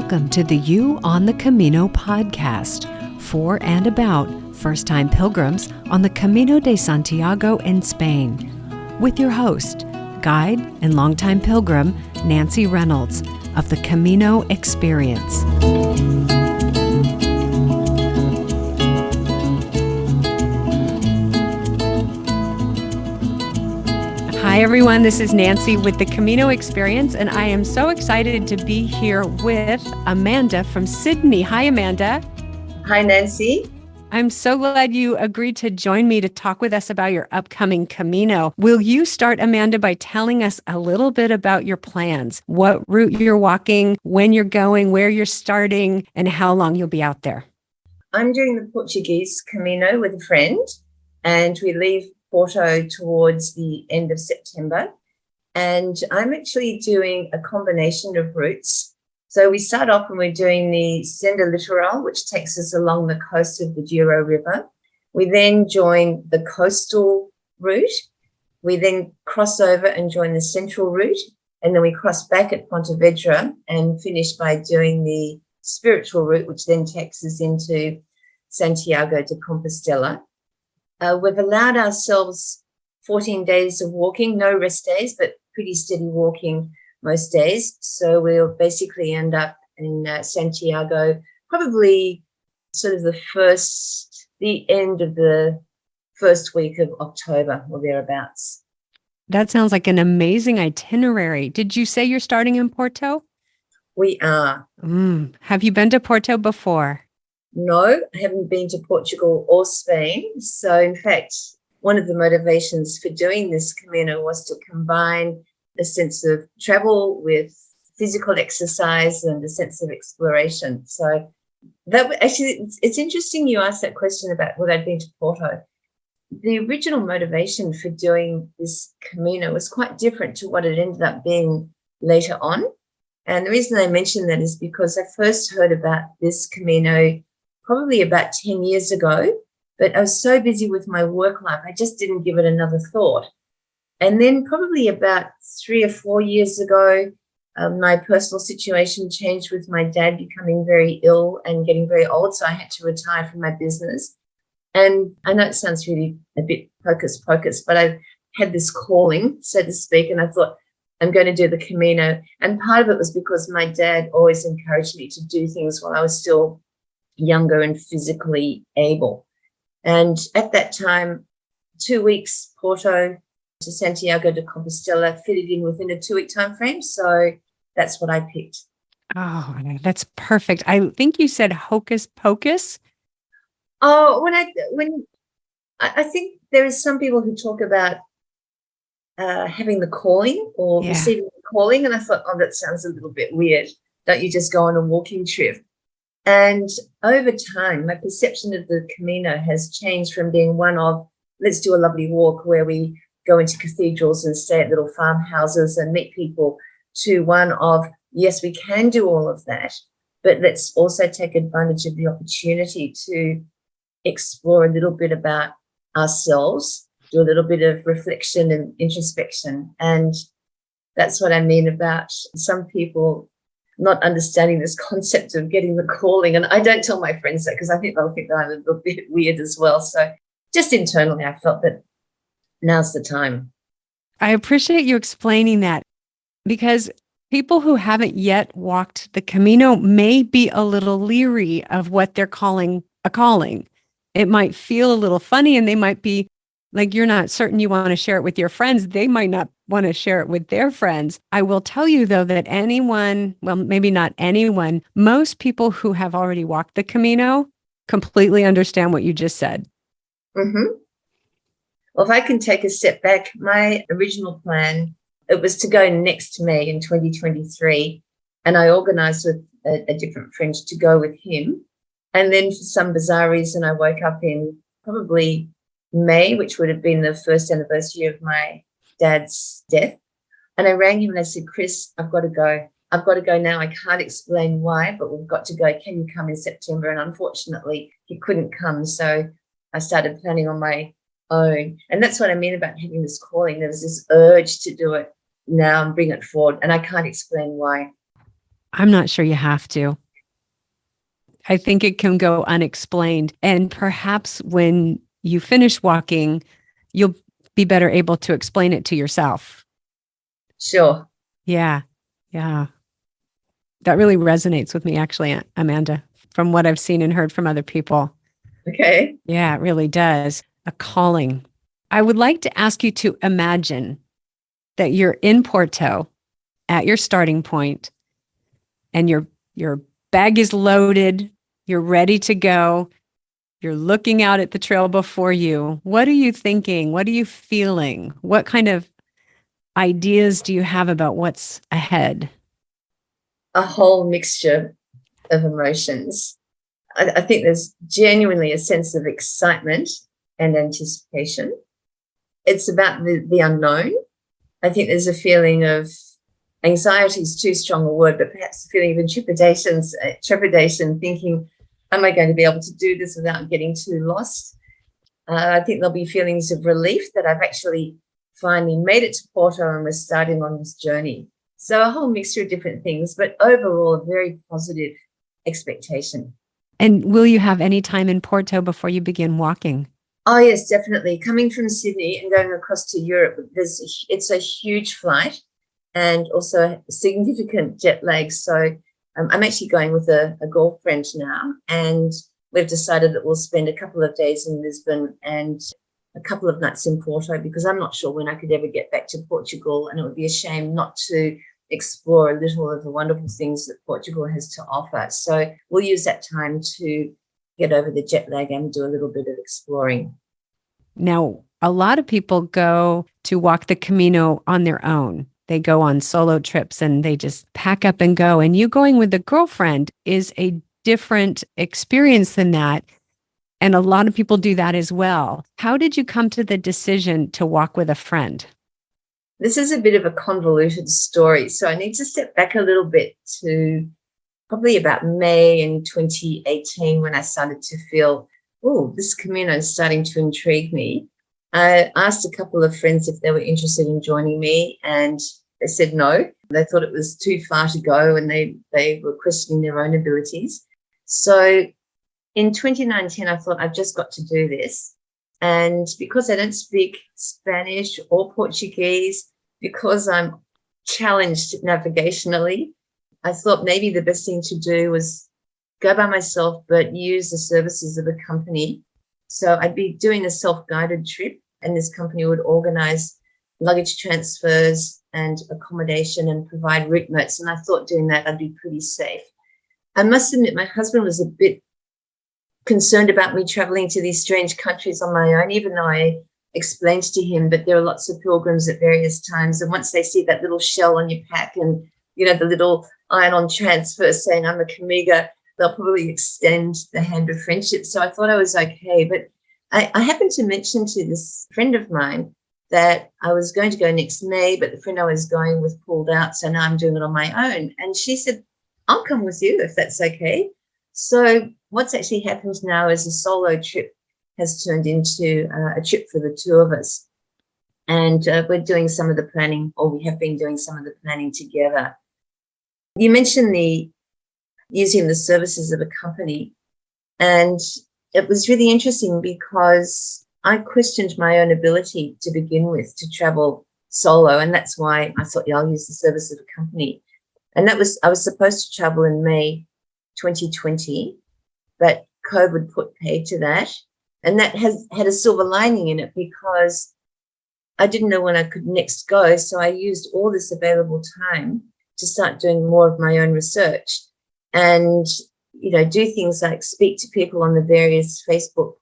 Welcome to the You on the Camino podcast, for and about first-time pilgrims on the Camino de Santiago in Spain, with your host, guide and longtime pilgrim, Nancy Reynolds of the Camino Experience. Hi everyone, this is Nancy with the Camino Experience, and I am so excited to be here with Amanda from Sydney. Hi Amanda. Hi Nancy. I'm so glad you agreed to join me to talk with us about your upcoming Camino. Will you start, Amanda, by telling us a little bit about your plans, what route you're walking, when you're going, where you're starting, and how long you'll be out there? I'm doing the Portuguese Camino with a friend, and we leave Porto towards the end of September. And I'm actually doing a combination of routes. So we start off and we're doing the Senda Litoral, which takes us along the coast of the Douro River. We then join the coastal route. We then cross over and join the central route. And then we cross back at Pontevedra and finish by doing the spiritual route, which then takes us into Santiago de Compostela. We've allowed ourselves 14 days of walking, no rest days, but pretty steady walking most days. So we'll basically end up in Santiago, probably sort of the end of the first week of October or thereabouts. That sounds like an amazing itinerary. Did you say you're starting in Porto? We are. Have you been to Porto before? No, I haven't been to Portugal or Spain. So in fact, one of the motivations for doing this Camino was to combine a sense of travel with physical exercise and a sense of exploration. So that actually, it's interesting you asked that question about whether I'd been to Porto. The original motivation for doing this Camino was quite different to what it ended up being later on. And the reason I mention that is because I first heard about this Camino probably about 10 years ago, but I was so busy with my work life, I just didn't give it another thought. And then probably about 3 or 4 years ago, my personal situation changed with my dad becoming very ill and getting very old, so I had to retire from my business. And I know it sounds really a bit hocus pocus, but I had this calling, so to speak, and I thought, I'm going to do the Camino. And part of it was because my dad always encouraged me to do things while I was still younger and physically able. And at that time, 2 weeks, Porto to Santiago de Compostela fitted in within a 2-week time frame. So that's what I picked. Oh, that's perfect. I think you said hocus pocus. Oh, when I think there is some people who talk about having the calling or receiving the calling. And I thought, oh, that sounds a little bit weird. Don't you just go on a walking trip? And over time, my perception of the Camino has changed from being one of, let's do a lovely walk where we go into cathedrals and stay at little farmhouses and meet people, to one of, yes, we can do all of that, but let's also take advantage of the opportunity to explore a little bit about ourselves, do a little bit of reflection and introspection. And that's what I mean about some people not understanding this concept of getting the calling. And I don't tell my friends that because I think they'll think that I'm a little bit weird as well. So just internally, I felt that now's the time. I appreciate you explaining that, because people who haven't yet walked the Camino may be a little leery of what they're calling a calling. It might feel a little funny, and they might be like, you're not certain you want to share it with your friends. They might not want to share it with their friends. I will tell you, though, that anyone, well, maybe not anyone, most people who have already walked the Camino completely understand what you just said. Mm-hmm. Well, if I can take a step back, my original plan, it was to go next May in 2023. And I organized with a different friend to go with him. And then for some bizarre reason, I woke up in probably May, which would have been the first anniversary of my dad's death. And I rang him and I said, Chris, I've got to go. I've got to go now. I can't explain why, but we've got to go. Can you come in September? And unfortunately, he couldn't come. So I started planning on my own. And that's what I mean about having this calling. There was this urge to do it now and bring it forward. And I can't explain why. I'm not sure you have to. I think it can go unexplained. And perhaps when you finish walking, you'll be better able to explain it to yourself. Sure. Yeah. Yeah. That really resonates with me, actually, Amanda, from what I've seen and heard from other people. Okay. Yeah, it really does. A calling. I would like to ask you to imagine that you're in Porto at your starting point and your bag is loaded, you're ready to go. You're looking out at the trail before you. What are you thinking? What are you feeling? What kind of ideas do you have about what's ahead? A whole mixture of emotions. I think there's genuinely a sense of excitement and anticipation. It's about the unknown. I think there's a feeling of anxiety is too strong a word, but perhaps a feeling of trepidation, thinking, am I going to be able to do this without getting too lost? I think there'll be feelings of relief that I've actually finally made it to Porto and we're starting on this journey. So a whole mixture of different things, but overall a very positive expectation. And will you have any time in Porto before you begin walking? Oh, yes, definitely. Coming from Sydney and going across to Europe, it's a huge flight and also a significant jet lag. So I'm actually going with a girlfriend now, and we've decided that we'll spend a couple of days in Lisbon and a couple of nights in Porto, because I'm not sure when I could ever get back to Portugal, and it would be a shame not to explore a little of the wonderful things that Portugal has to offer. So we'll use that time to get over the jet lag and do a little bit of exploring. Now, a lot of people go to walk the Camino on their own. They go on solo trips and they just pack up and go. And you going with a girlfriend is a different experience than that. And a lot of people do that as well. How did you come to the decision to walk with a friend? This is a bit of a convoluted story, so I need to step back a little bit to probably about May in 2018, when I started to feel, oh, this Camino is starting to intrigue me. I asked a couple of friends if they were interested in joining me, and they said no. They thought it was too far to go, and they were questioning their own abilities. So in 2019, I thought, I've just got to do this. And because I don't speak Spanish or Portuguese, because I'm challenged navigationally, I thought maybe the best thing to do was go by myself, but use the services of a company. So I'd be doing a self-guided trip, and this company would organize luggage transfers and accommodation and provide route notes. And I thought doing that, I'd be pretty safe. I must admit, my husband was a bit concerned about me traveling to these strange countries on my own, even though I explained to him that there are lots of pilgrims at various times. And once they see that little shell on your pack and, you know, the little iron-on transfer saying I'm a Camiga, they'll probably extend the hand of friendship. So I thought I was okay. But I happened to mention to this friend of mine that I was going to go next May, but the friend I was going with pulled out. So now I'm doing it on my own. And she said, I'll come with you if that's okay. So what's actually happened now is a solo trip has turned into a trip for the two of us. And we're doing some of the planning, or we have been doing some of the planning together. You mentioned using the services of a company. And it was really interesting because I questioned my own ability to begin with to travel solo. And that's why I thought, yeah, I'll use the service of a company. And I was supposed to travel in May 2020, but COVID put paid to that. And that has had a silver lining in it, because I didn't know when I could next go. So I used all this available time to start doing more of my own research and, you know, do things like speak to people on the various Facebook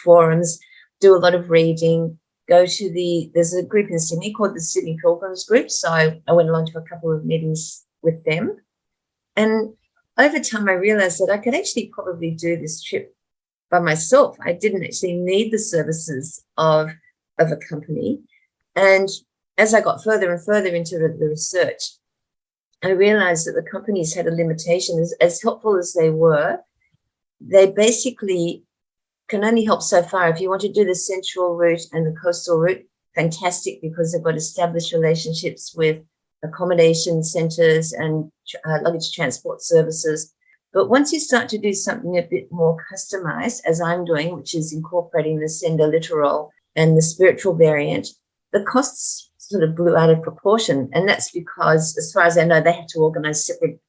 forums, do a lot of reading, there's a group in Sydney called the Sydney Pilgrims Group. So I went along to a couple of meetings with them. And over time, I realized that I could actually probably do this trip by myself. I didn't actually need the services of a company. And as I got further and further into the research, I realized that the companies had a limitation. As helpful as they were, they basically can only help so far. If you want to do the central route and the coastal route, fantastic, because they've got established relationships with accommodation centres and luggage transport services. But once you start to do something a bit more customised, as I'm doing, which is incorporating the sender literal and the spiritual variant, the costs sort of blew out of proportion. And that's because, as far as I know, they had to organise separate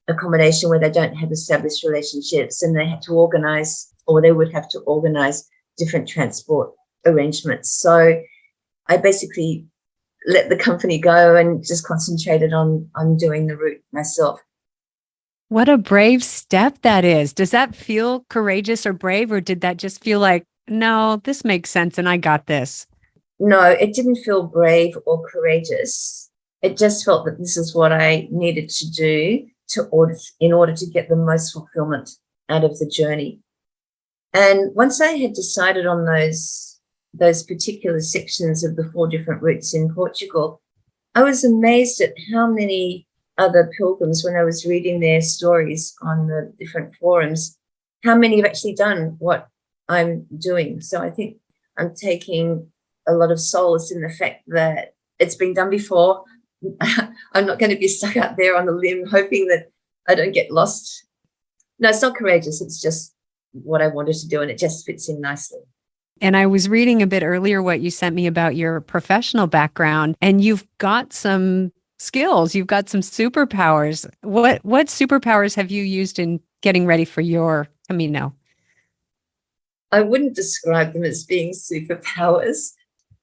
accommodation where they don't have established relationships, and they had to organise, or they would have to organise different transport arrangements. So I basically let the company go and just concentrated on doing the route myself. What a brave step that is. Does that feel courageous or brave, or did that just feel like, no, this makes sense and I got this? No, it didn't feel brave or courageous. It just felt that this is what I needed to do in order to get the most fulfillment out of the journey. And once I had decided on those particular sections of the 4 different routes in Portugal, I was amazed at how many other pilgrims, when I was reading their stories on the different forums, how many have actually done what I'm doing. So I think I'm taking a lot of solace in the fact that it's been done before. I'm not going to be stuck out there on the limb hoping that I don't get lost. No, it's not courageous. It's just what I wanted to do, and it just fits in nicely. And I was reading a bit earlier what you sent me about your professional background, and you've got some skills, you've got some superpowers. What superpowers have you used in getting ready for your Camino? I wouldn't describe them as being superpowers,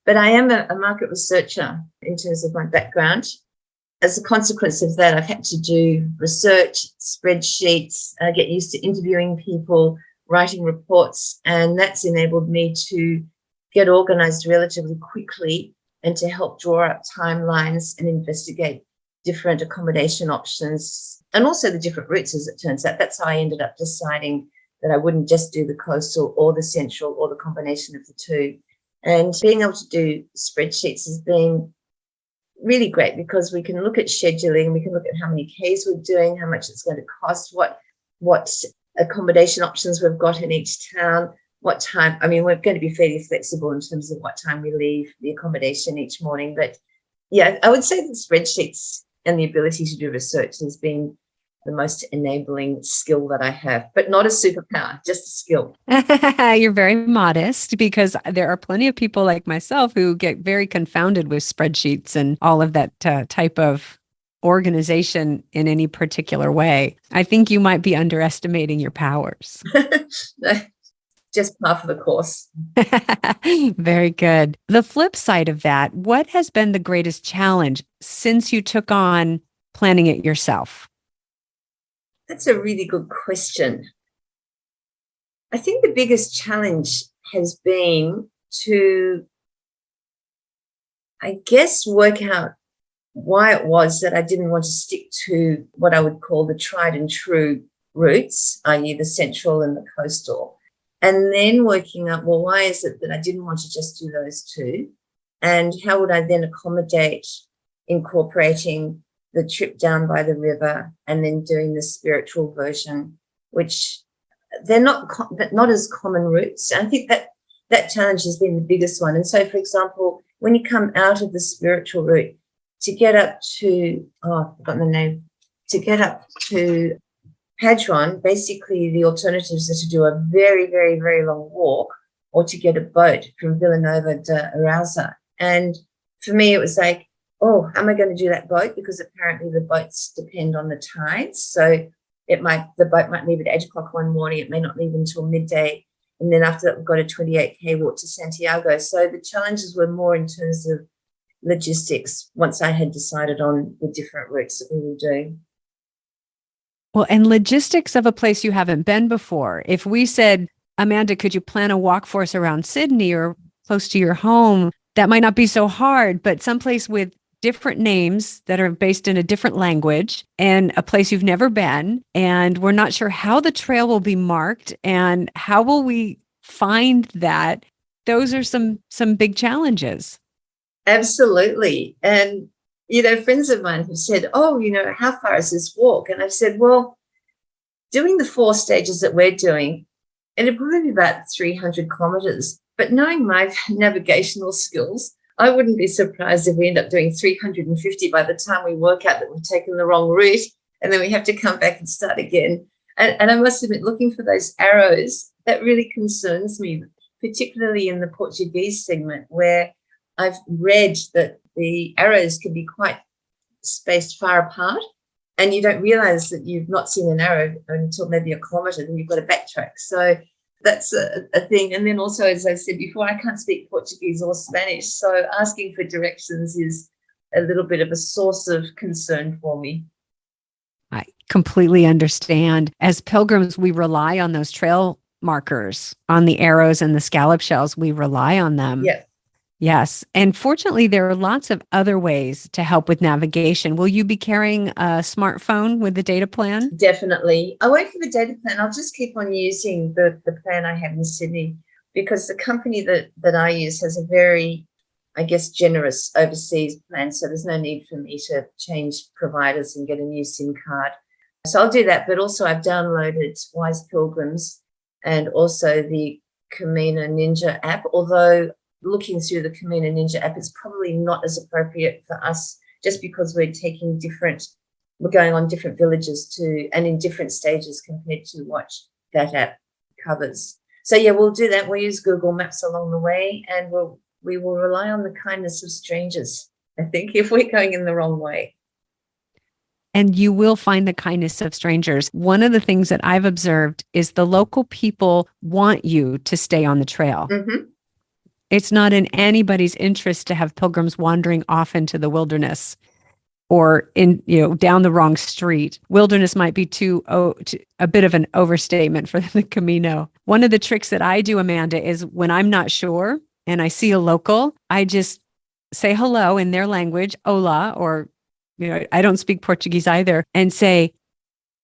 but I am a market researcher in terms of my background. As a consequence of that, I've had to do research, spreadsheets, get used to interviewing people, writing reports, and that's enabled me to get organised relatively quickly and to help draw up timelines and investigate different accommodation options and also the different routes, as it turns out. That's how I ended up deciding that I wouldn't just do the coastal or the central or the combination of the two. And being able to do spreadsheets has been really great because we can look at scheduling, we can look at how many Ks we're doing, how much it's going to cost, what accommodation options we've got in each town, what time. I mean, we're going to be fairly flexible in terms of what time we leave the accommodation each morning. But yeah, I would say the spreadsheets and the ability to do research has been the most enabling skill that I have, but not a superpower, just a skill. You're very modest, because there are plenty of people like myself who get very confounded with spreadsheets and all of that type of organization in any particular way. I think you might be underestimating your powers. Just par for the course. Very good. The flip side of that, what has been the greatest challenge since you took on planning it yourself? That's a really good question. I think the biggest challenge has been to, I guess, work out why it was that I didn't want to stick to what I would call the tried and true routes, i.e. the central and the coastal. And then working out, well, why is it that I didn't want to just do those two? And how would I then accommodate incorporating the trip down by the river and then doing the spiritual version, which they're not as common routes. And I think that challenge has been the biggest one. And so, for example, when you come out of the spiritual route to get up to, I've forgotten the name, to get up to Padron, basically the alternatives are to do a very, very, very long walk or to get a boat from Villanova de Arauza. And for me, it was like, oh, am I going to do that boat? Because apparently the boats depend on the tides. So the boat might leave at 8 o'clock one morning. It may not leave until midday. And then after that, we've got a 28K walk to Santiago. So the challenges were more in terms of logistics once I had decided on the different routes that we were doing. Well, and logistics of a place you haven't been before. If we said, Amanda, could you plan a walk for us around Sydney or close to your home? That might not be so hard, but someplace with different names that are based in a different language and a place you've never been. And we're not sure how the trail will be marked and how will we find that. Those are some big challenges. Absolutely. And, friends of mine have said, oh, how far is this walk? And I've said, well, doing the 4 stages that we're doing, it'll probably be about 300 kilometers. But knowing my navigational skills, I wouldn't be surprised if we end up doing 350 by the time we work out that we've taken the wrong route, and then we have to come back and start again. And I must admit, looking for those arrows, that really concerns me, particularly in the Portuguese segment, where I've read that the arrows can be quite spaced far apart, and you don't realize that you've not seen an arrow until maybe a kilometre, then you've got to backtrack. So that's a thing. And then also, as I said before, I can't speak Portuguese or Spanish, so asking for directions is a little bit of a source of concern for me. I completely understand. As pilgrims, we rely on those trail markers, on the arrows and the scallop shells. We rely on them. Yeah. Yes. And fortunately, there are lots of other ways to help with navigation. Will you be carrying a smartphone with the data plan? Definitely. I won't have a data plan. I'll just keep on using the plan I have in Sydney, because the company that I use has a very, I guess, generous overseas plan. So there's no need for me to change providers and get a new SIM card. So I'll do that. But also I've downloaded Wise Pilgrims and also the Camino Ninja app, although looking through the Camino Ninja app, it's probably not as appropriate for us, just because we're going on different villages and in different stages compared to what that app covers. So yeah, we'll do that. We'll use Google Maps along the way, and we will rely on the kindness of strangers, I think, if we're going in the wrong way. And you will find the kindness of strangers. One of the things that I've observed is the local people want you to stay on the trail. Mm-hmm. It's not in anybody's interest to have pilgrims wandering off into the wilderness or down the wrong street. Wilderness might be a bit of an overstatement for the Camino. One of the tricks that I do, Amanda, is when I'm not sure and I see a local, I just say hello in their language, hola, or I don't speak Portuguese either, and say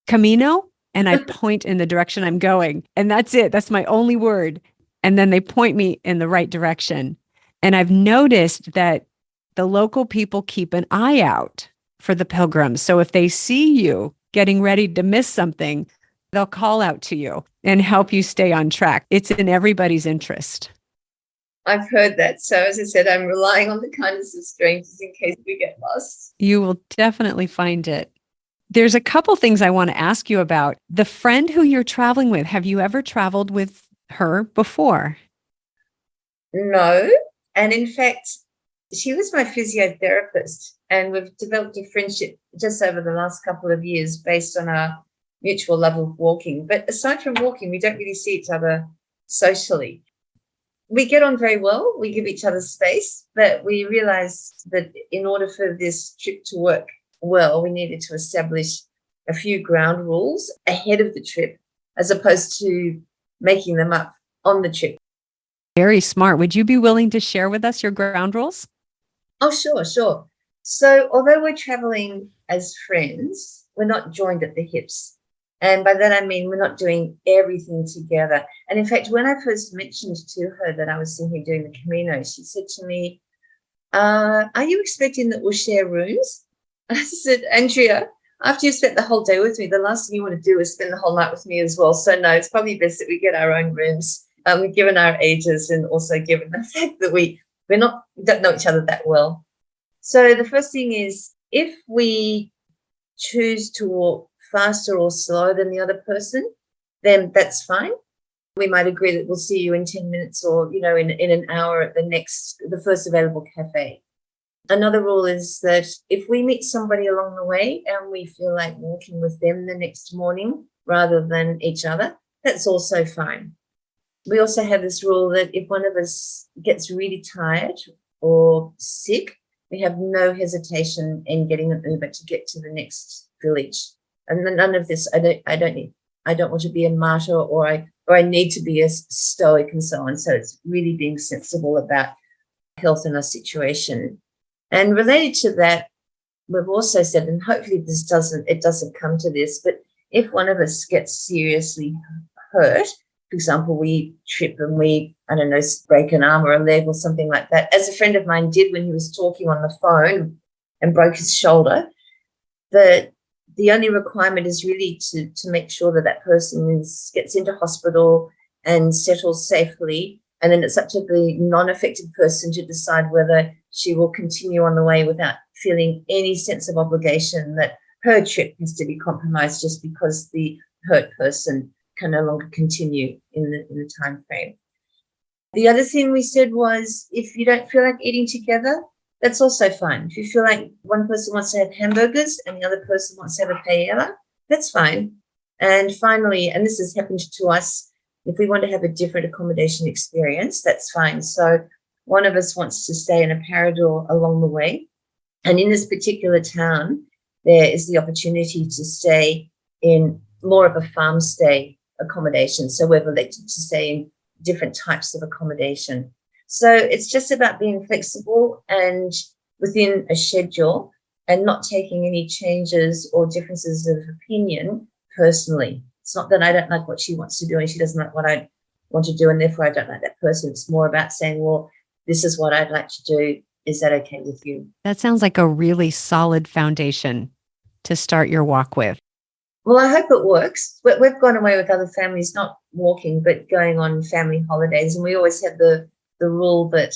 Camino, and I point in the direction I'm going. And that's it. That's my only word. And then they point me in the right direction. And I've noticed that the local people keep an eye out for the pilgrims. So if they see you getting ready to miss something, they'll call out to you and help you stay on track. It's in everybody's interest. I've heard that. So as I said, I'm relying on the kindness of strangers in case we get lost. You will definitely find it. There's a couple things I want to ask you about. The friend who you're traveling with, have you ever traveled with her before? No. And in fact, she was my physiotherapist, and we've developed a friendship just over the last couple of years based on our mutual love of walking. But aside from walking, we don't really see each other socially. We get on very well. We give each other space, but we realized that in order for this trip to work well, we needed to establish a few ground rules ahead of the trip, as opposed to making them up on the trip. Very smart. Would you be willing to share with us your ground rules? Oh, sure. So although we're traveling as friends, we're not joined at the hips. And by that, I mean, we're not doing everything together. And in fact, when I first mentioned to her that I was thinking of doing the Camino, she said to me, are you expecting that we'll share rooms? I said, Andrea, after you spent the whole day with me, the last thing you want to do is spend the whole night with me as well. So no, it's probably best that we get our own rooms, given our ages and also given the fact that we don't know each other that well. So the first thing is, if we choose to walk faster or slower than the other person, then that's fine. We might agree that we'll see you in 10 minutes or, in an hour at the first available cafe. Another rule is that if we meet somebody along the way and we feel like walking with them the next morning rather than each other, that's also fine. We also have this rule that if one of us gets really tired or sick, we have no hesitation in getting an Uber to get to the next village. And none of this, I don't want to be a martyr or I need to be a stoic and so on. So it's really being sensible about health in our situation. And related to that, we've also said, and hopefully it doesn't come to this, but if one of us gets seriously hurt, for example, we trip and we, break an arm or a leg or something like that, as a friend of mine did when he was talking on the phone and broke his shoulder, that the only requirement is really to make sure that person gets into hospital and settles safely, And then it's up to the non-affected person to decide whether she will continue on the way without feeling any sense of obligation that her trip has to be compromised just because the hurt person can no longer continue in the time frame. The other thing we said was, if you don't feel like eating together, that's also fine. If you feel like one person wants to have hamburgers and the other person wants to have a paella, that's fine. And finally, and this has happened to us, if we want to have a different accommodation experience, that's fine. So one of us wants to stay in a parador along the way. And in this particular town, there is the opportunity to stay in more of a farm stay accommodation. So we've elected to stay in different types of accommodation. So it's just about being flexible and within a schedule and not taking any changes or differences of opinion personally. It's not that I don't like what she wants to do and she doesn't like what I want to do and therefore I don't like that person. It's more about saying, well, this is what I'd like to do. Is that okay with you? That sounds like a really solid foundation to start your walk with. Well, I hope it works. We've gone away with other families, not walking, but going on family holidays. And we always had the rule that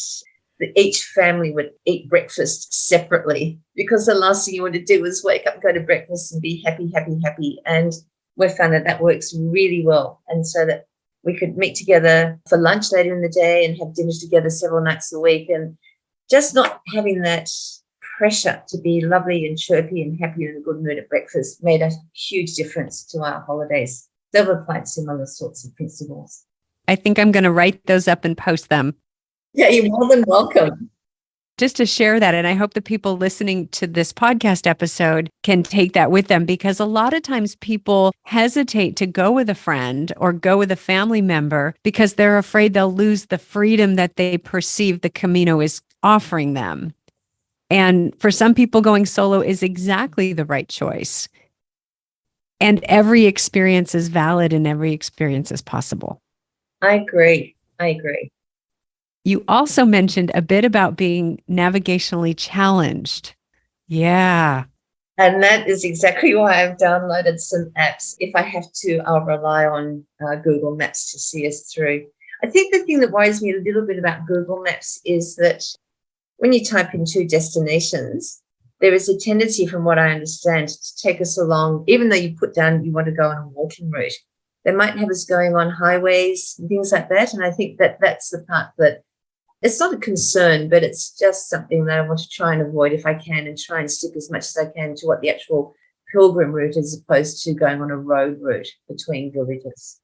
each family would eat breakfast separately, because the last thing you want to do is wake up, go to breakfast and be happy, happy, happy. And we've found that works really well. And so that we could meet together for lunch later in the day and have dinners together several nights a week. And just not having that pressure to be lovely and chirpy and happy and in a good mood at breakfast made a huge difference to our holidays. They've applied similar sorts of principles. I think I'm going to write those up and post them. Yeah, you're more than welcome. Just to share that. And I hope the people listening to this podcast episode can take that with them, because a lot of times people hesitate to go with a friend or go with a family member because they're afraid they'll lose the freedom that they perceive the Camino is offering them. And for some people, going solo is exactly the right choice. And every experience is valid and every experience is possible. I agree. You also mentioned a bit about being navigationally challenged. Yeah. And that is exactly why I've downloaded some apps. If I have to, I'll rely on Google Maps to see us through. I think the thing that worries me a little bit about Google Maps is that when you type in 2 destinations, there is a tendency, from what I understand, to take us along, even though you put down you want to go on a walking route. They might have us going on highways and things like that. And I think that that's the part that it's not a concern, but it's just something that I want to try and avoid if I can, and try and stick as much as I can to what the actual pilgrim route, as opposed to going on a road route between villages.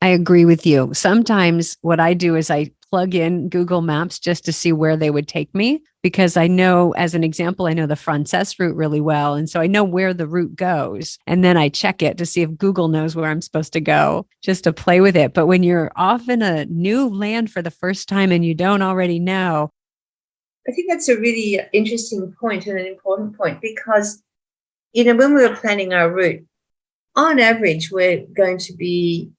I agree with you. Sometimes what I do is I plug in Google Maps just to see where they would take me, because I know, as an example, I know the Frances route really well. And so I know where the route goes. And then I check it to see if Google knows where I'm supposed to go, just to play with it. But when you're off in a new land for the first time and you don't already know. I think that's a really interesting point and an important point, because, when we were planning our route, on average, we're going to be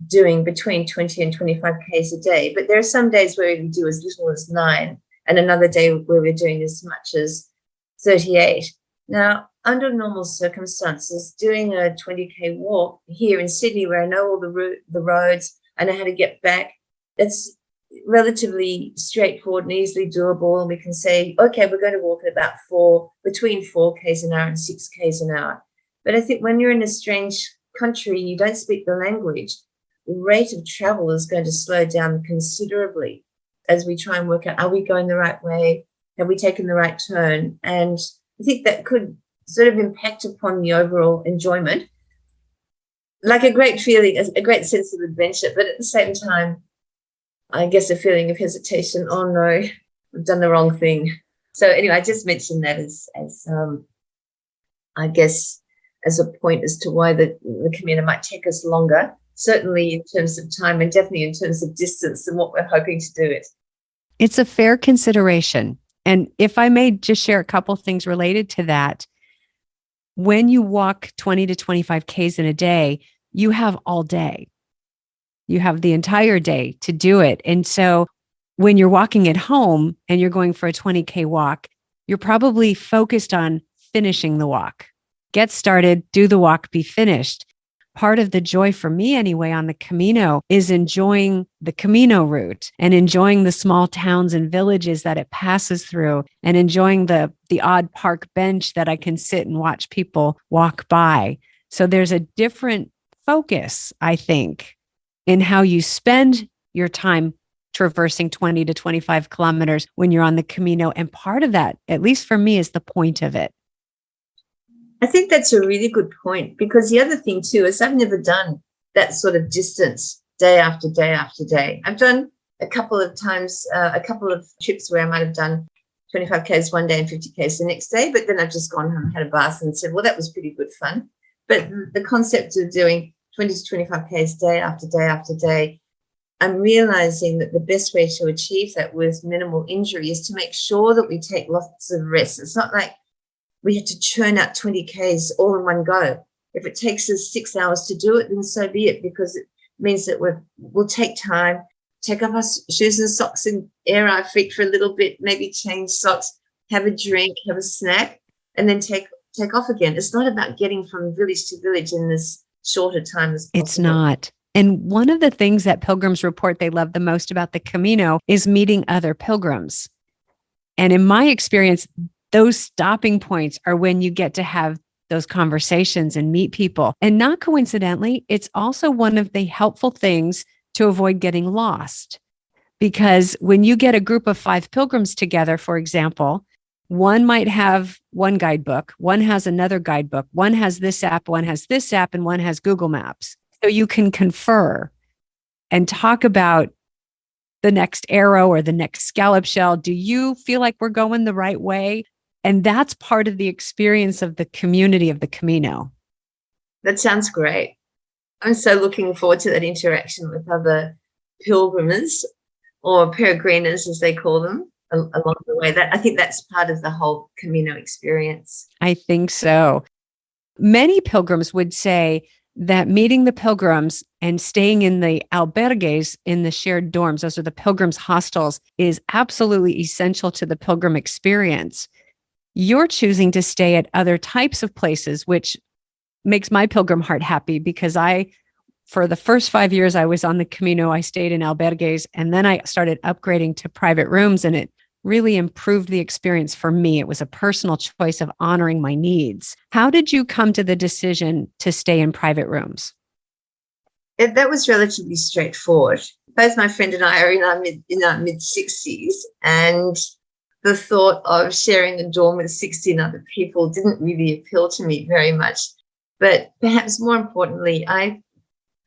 doing between 20 and 25 Ks a day. But there are some days where we do as little as 9, and another day where we're doing as much as 38. Now, under normal circumstances, doing a 20K walk here in Sydney, where I know all the roads, I know how to get back, it's relatively straightforward and easily doable. And we can say, okay, we're going to walk at about between 4 Ks an hour and 6 Ks an hour. But I think when you're in a strange country and you don't speak the language, the rate of travel is going to slow down considerably as we try and work out, are we going the right way? Have we taken the right turn? And I think that could sort of impact upon the overall enjoyment, like a great feeling, a great sense of adventure, but at the same time, I guess a feeling of hesitation. Oh no, I've done the wrong thing. So anyway, I just mentioned that as I guess as a point as to why the Camino might take us longer, certainly in terms of time and definitely in terms of distance than what we're hoping to do it. It's a fair consideration. And if I may just share a couple things related to that, when you walk 20 to 25 Ks in a day, you have all day. You have the entire day to do it. And so when you're walking at home and you're going for a 20K walk, you're probably focused on finishing the walk. Get started, do the walk, be finished. part of the joy for me anyway on the Camino is enjoying the Camino route and enjoying the small towns and villages that it passes through and enjoying the odd park bench that I can sit and watch people walk by. So there's a different focus, I think, in how you spend your time traversing 20 to 25 kilometers when you're on the Camino. And part of that, at least for me, is the point of it. I think that's a really good point, because the other thing too is I've never done that sort of distance day after day after day. I've done a couple of times, a couple of trips where I might have done 25 Ks one day and 50 Ks the next day, but then I've just gone home, had a bath and said, well, that was pretty good fun. But the concept of doing 20 to 25 Ks day after day after day, I'm realizing that the best way to achieve that with minimal injury is to make sure that we take lots of rest. It's not like we have to churn out 20 Ks all in one go. If it takes us 6 hours to do it, then so be it, because it means that we'll take time, take off our shoes and socks and air our feet for a little bit, maybe change socks, have a drink, have a snack, and then take off again. It's not about getting from village to village in this shorter time as possible. It's not. And one of the things that pilgrims report they love the most about the Camino is meeting other pilgrims. And in my experience, those stopping points are when you get to have those conversations and meet people. And not coincidentally, it's also one of the helpful things to avoid getting lost. Because when you get a group of 5 pilgrims together, for example, one might have one guidebook, one has another guidebook, one has this app, one has this app, and one has Google Maps. So you can confer and talk about the next arrow or the next scallop shell. Do you feel like we're going the right way? And that's part of the experience of the community of the Camino. That sounds great. I'm so looking forward to that interaction with other pilgrims, or peregrinos as they call them, along the way. I think that's part of the whole Camino experience. I think so. Many pilgrims would say that meeting the pilgrims and staying in the albergues, in the shared dorms, those are the pilgrims' hostels, is absolutely essential to the pilgrim experience. You're choosing to stay at other types of places, which makes my pilgrim heart happy, because for the first 5 years I was on the Camino, I stayed in albergues, and then I started upgrading to private rooms, and it really improved the experience for me. It was a personal choice of honoring my needs. How did you come to the decision to stay in private rooms? That was relatively straightforward. Both my friend and I are in our mid-60s, and the thought of sharing a dorm with 16 other people didn't really appeal to me very much. But perhaps more importantly, I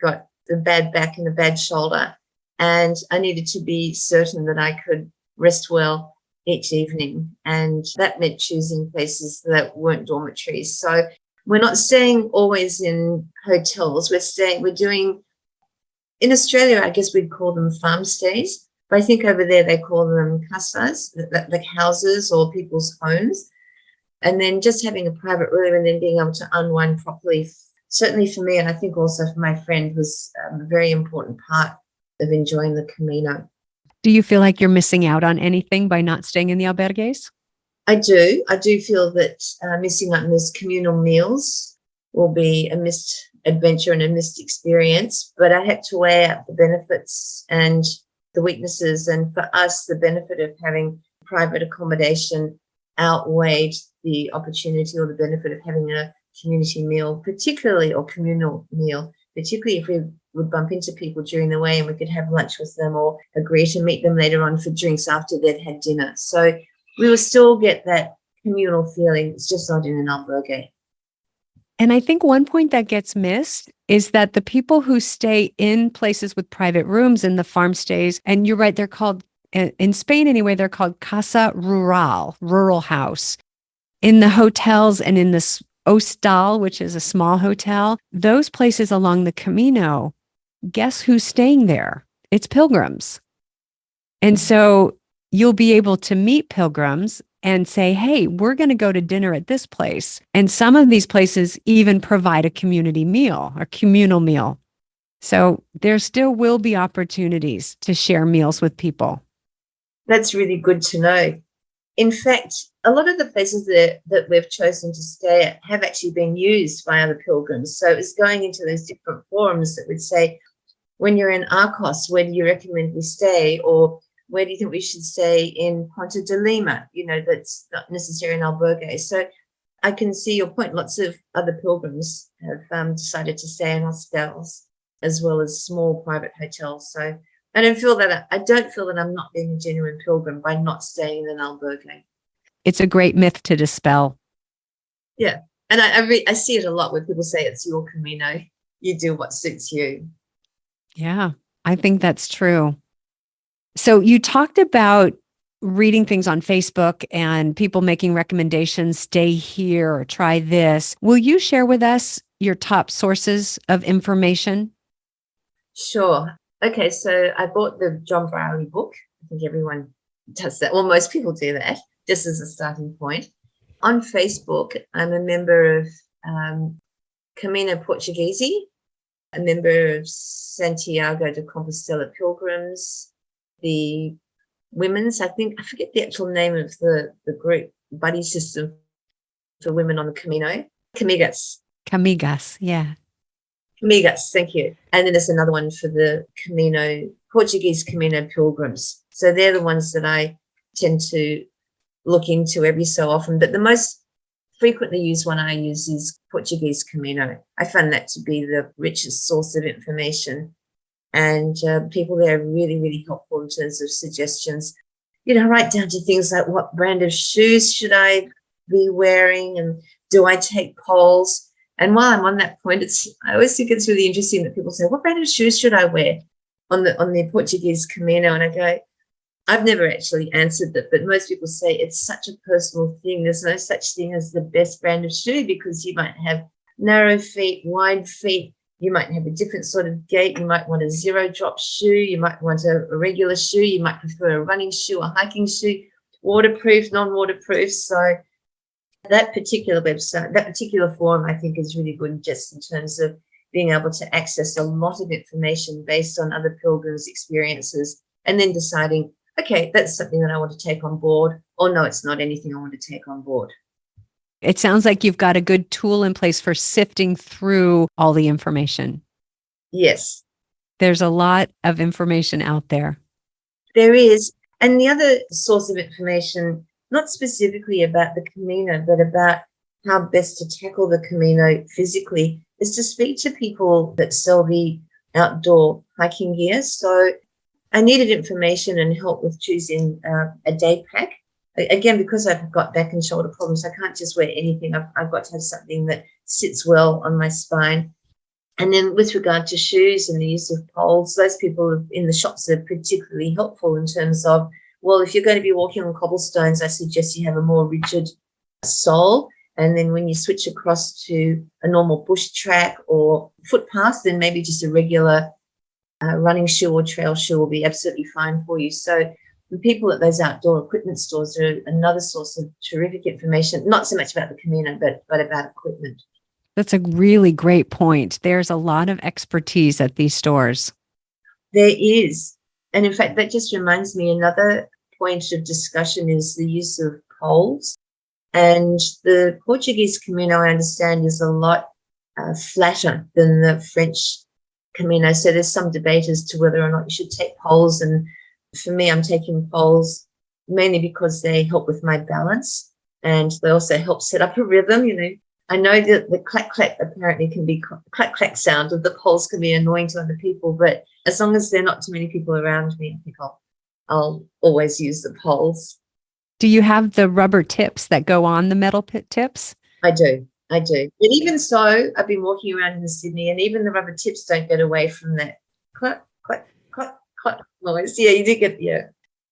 got a bad back and a bad shoulder, and I needed to be certain that I could rest well each evening. And that meant choosing places that weren't dormitories. So we're not staying always in hotels. We're doing, in Australia, I guess we'd call them farm stays. But I think over there they call them casas, like houses or people's homes. And then just having a private room and then being able to unwind properly, certainly for me, and I think also for my friend, was a very important part of enjoying the Camino. Do you feel like you're missing out on anything by not staying in the albergues? I do. I do feel that missing out on those communal meals will be a missed adventure and a missed experience. But I had to weigh out the benefits and the weaknesses. And for us, the benefit of having private accommodation outweighed the opportunity or the benefit of having a community meal, particularly, or communal meal, particularly if we would bump into people during the way and we could have lunch with them or agree to meet them later on for drinks after they'd had dinner. So we will still get that communal feeling. It's just not in an albergue. And I think one point that gets missed is that the people who stay in places with private rooms in the farm stays, and you're right, they're called, in Spain anyway, they're called casa rural, rural house. In the hotels and in this hostal, which is a small hotel, those places along the Camino, guess who's staying there? It's pilgrims. And so you'll be able to meet pilgrims and say, hey, we're going to go to dinner at this place. And some of these places even provide a community meal or communal meal. So there still will be opportunities to share meals with people. That's really good to know. In fact, a lot of the places that we've chosen to stay at have actually been used by other pilgrims. So it's going into those different forums that would say, when you're in Arcos, where do you recommend we stay? Or where do you think we should stay in Ponta de Lima? That's not necessarily an albergue. So I can see your point. Lots of other pilgrims have decided to stay in hostels as well as small private hotels. So I don't feel that I'm not being a genuine pilgrim by not staying in an albergue. It's a great myth to dispel. Yeah. And I see it a lot where people say it's your Camino. You do what suits you. Yeah, I think that's true. So you talked about reading things on Facebook and people making recommendations, stay here or try this. Will you share with us your top sources of information? Sure. Okay, so I bought the John Browley book. I think everyone does that. Well, most people do that, just as a starting point. On Facebook, I'm a member of Caminho Português, a member of Santiago de Compostela Pilgrims, the women's, I forget the actual name of the group, buddy system for women on the Camino. Camigas, yeah. Camigas, thank you. And then there's another one for the Portuguese Camino Pilgrims. So they're the ones that I tend to look into every so often. But the most frequently used one I use is Portuguese Camino. I find that to be the richest source of information. And people there are really, really helpful in terms of suggestions, right down to things like what brand of shoes should I be wearing and do I take poles? And while I'm on that point, I always think it's really interesting that people say, what brand of shoes should I wear on the Portuguese Camino? And I go, I've never actually answered that, but most people say it's such a personal thing. There's no such thing as the best brand of shoe because you might have narrow feet, wide feet. You might have a different sort of gait. You might want a zero drop shoe. You might want a regular shoe. You might prefer a running shoe, a hiking shoe, waterproof, non-waterproof. So that particular website, that particular forum, I think is really good just in terms of being able to access a lot of information based on other pilgrims' experiences and then deciding, okay, that's something that I want to take on board, or no, it's not anything I want to take on board. It sounds like you've got a good tool in place for sifting through all the information. Yes. There's a lot of information out there. There is. And the other source of information, not specifically about the Camino, but about how best to tackle the Camino physically, is to speak to people that sell the outdoor hiking gear. So I needed information and help with choosing a day pack. Again, because I've got back and shoulder problems, I can't just wear anything. I've got to have something that sits well on my spine. And then with regard to shoes and the use of poles, those people in the shops are particularly helpful in terms of, well, if you're going to be walking on cobblestones, I suggest you have a more rigid sole. And then when you switch across to a normal bush track or footpath, then maybe just a regular running shoe or trail shoe will be absolutely fine for you. So the people at those outdoor equipment stores are another source of terrific information, not so much about the Camino, but about equipment. That's a really great point. There's a lot of expertise at these stores. There is. And in fact, that just reminds me, another point of discussion is the use of poles. And the Portuguese Camino, I understand, is a lot flatter than the French Camino. So there's some debate as to whether or not you should take poles. And for me, I'm taking poles mainly because they help with my balance and they also help set up a rhythm. I know that the clack clack apparently can be clack clack sound of the poles can be annoying to other people, but as long as there are not too many people around me, I think I'll always use the poles. Do you have the rubber tips that go on the metal tips? I do. And even so, I've been walking around in Sydney and even the rubber tips don't get away from that clack, clack, clack, clack noise. Yeah, you do get, yeah.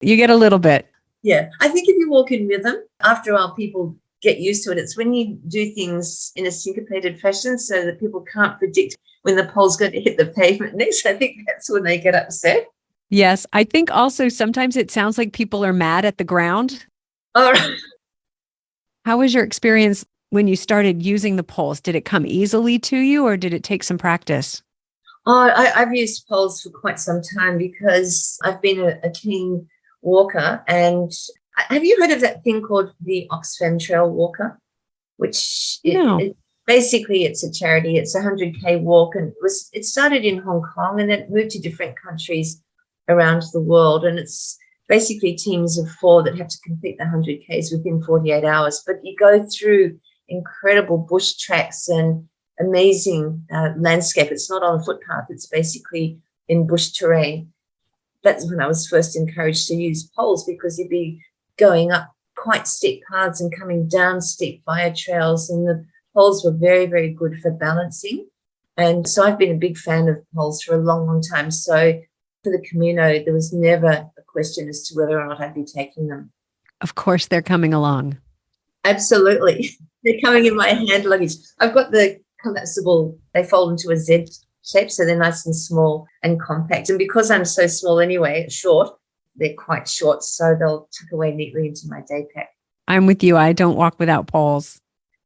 You get a little bit. Yeah. I think if you walk in rhythm, after a while, people get used to it. It's when you do things in a syncopated fashion so that people can't predict when the pole's going to hit the pavement next. I think that's when they get upset. Yes. I think also sometimes it sounds like people are mad at the ground. All right. How was your experience when you started using the poles? Did it come easily to you or did it take some practice? Oh, I've used poles for quite some time because I've been a keen walker and Have you heard of that thing called the Oxfam Trail Walker? Which No. basically it's a charity. It's a 100K walk, and it started in Hong Kong and then it moved to different countries around the world. And it's basically teams of 4 that have to complete the 100Ks within 48 hours. But you go through incredible bush tracks and amazing landscape. It's not on a footpath. It's basically in bush terrain. That's when I was first encouraged to use poles, because you'd be going up quite steep paths and coming down steep fire trails, and the poles were very, very good for balancing. And so I've been a big fan of poles for a long, long time. So for the Camino, there was never a question as to whether or not I'd be taking them. Of course, they're coming along. Absolutely. They're coming in my hand luggage. I've got the collapsible, they fold into a Z shape, so they're nice and small and compact. And because I'm so small anyway, short, they're quite short, so they'll tuck away neatly into my day pack. I'm with you. I don't walk without poles.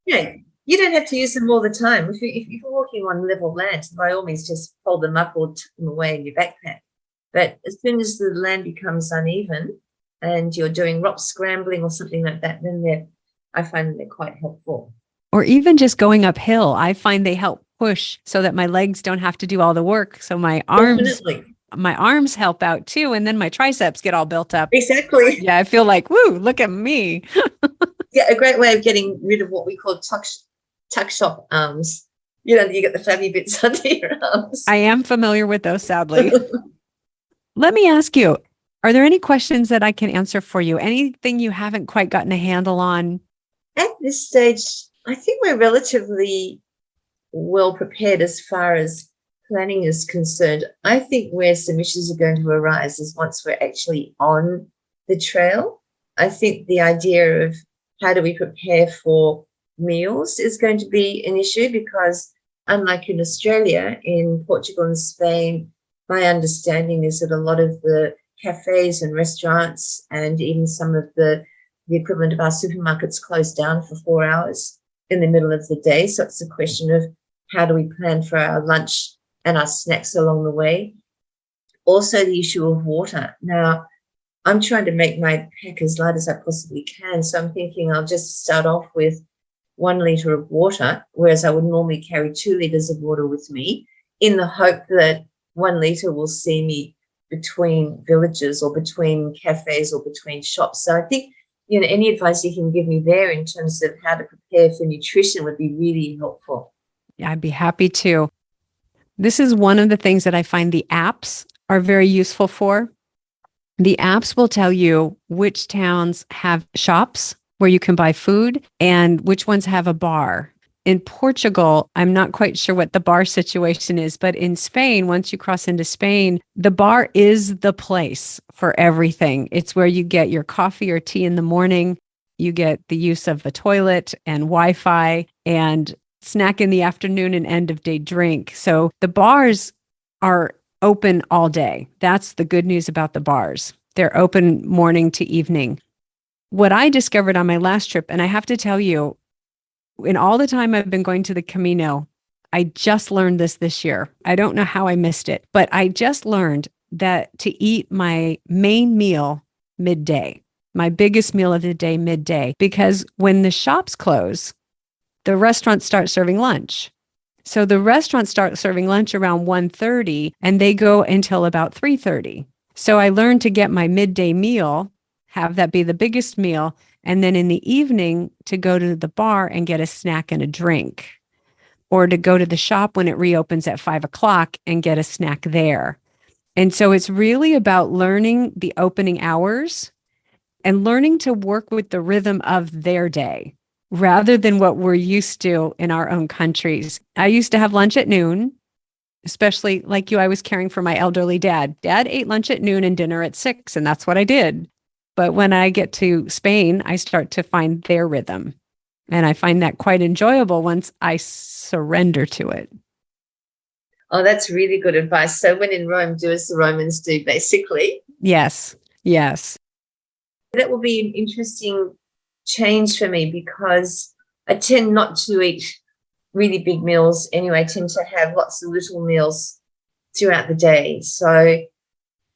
Yeah, you don't have to use them all the time. If you're walking on level land, by all means, just fold them up or tuck them away in your backpack. But as soon as the land becomes uneven and you're doing rock scrambling or something like that, then I find they're quite helpful. Or even just going uphill, I find they help push so that my legs don't have to do all the work. So my arms help out too. And then my triceps get all built up. Exactly. Yeah, I feel like, woo, look at me. Yeah, a great way of getting rid of what we call tuck shop arms. You get the flabby bits under your arms. I am familiar with those, sadly. Let me ask you, are there any questions that I can answer for you? Anything you haven't quite gotten a handle on? At this stage, I think we're relatively well prepared as far as planning is concerned. I think where some issues are going to arise is once we're actually on the trail. I think the idea of how do we prepare for meals is going to be an issue, because unlike in Australia, in Portugal and Spain, my understanding is that a lot of the cafes and restaurants and even some of the equivalent of our supermarkets close down for 4 hours in the middle of the day. So it's a question of how do we plan for our lunch and our snacks along the way. Also, the issue of water. Now, I'm trying to make my pack as light as I possibly can. So I'm thinking I'll just start off with 1 litre of water, whereas I would normally carry 2 litres of water with me, in the hope that 1 litre will see me between villages or between cafes or between shops. So I think, any advice you can give me there in terms of how to prepare for nutrition would be really helpful. Yeah, I'd be happy to. This is one of the things that I find the apps are very useful for. The apps will tell you which towns have shops where you can buy food and which ones have a bar. In Portugal, I'm not quite sure what the bar situation is, but in Spain, once you cross into Spain, the bar is the place for everything. It's where you get your coffee or tea in the morning. You get the use of the toilet and Wi-Fi and snack in the afternoon and end of day drink. So the bars are open all day. That's the good news about the bars. They're open morning to evening. What I discovered on my last trip, and I have to tell you, in all the time I've been going to the Camino, I just learned this year. I don't know how I missed it, but I just learned that to eat my main meal midday, my biggest meal of the day midday, because when the shops close, the restaurants start serving lunch. So the restaurants start serving lunch around 1:30 and they go until about 3:30. So I learned to get my midday meal, have that be the biggest meal, and then in the evening to go to the bar and get a snack and a drink, or to go to the shop when it reopens at 5:00 and get a snack there. And so it's really about learning the opening hours and learning to work with the rhythm of their day rather than what we're used to in our own countries. I used to have lunch at noon, especially like you, I was caring for my elderly dad. Dad ate lunch at noon and dinner at 6, and that's what I did. But when I get to Spain, I start to find their rhythm. And I find that quite enjoyable once I surrender to it. Oh, that's really good advice. So when in Rome, do as the Romans do, basically. Yes, yes. That will be an interesting change for me, because I tend not to eat really big meals anyway. I tend to have lots of little meals throughout the day. So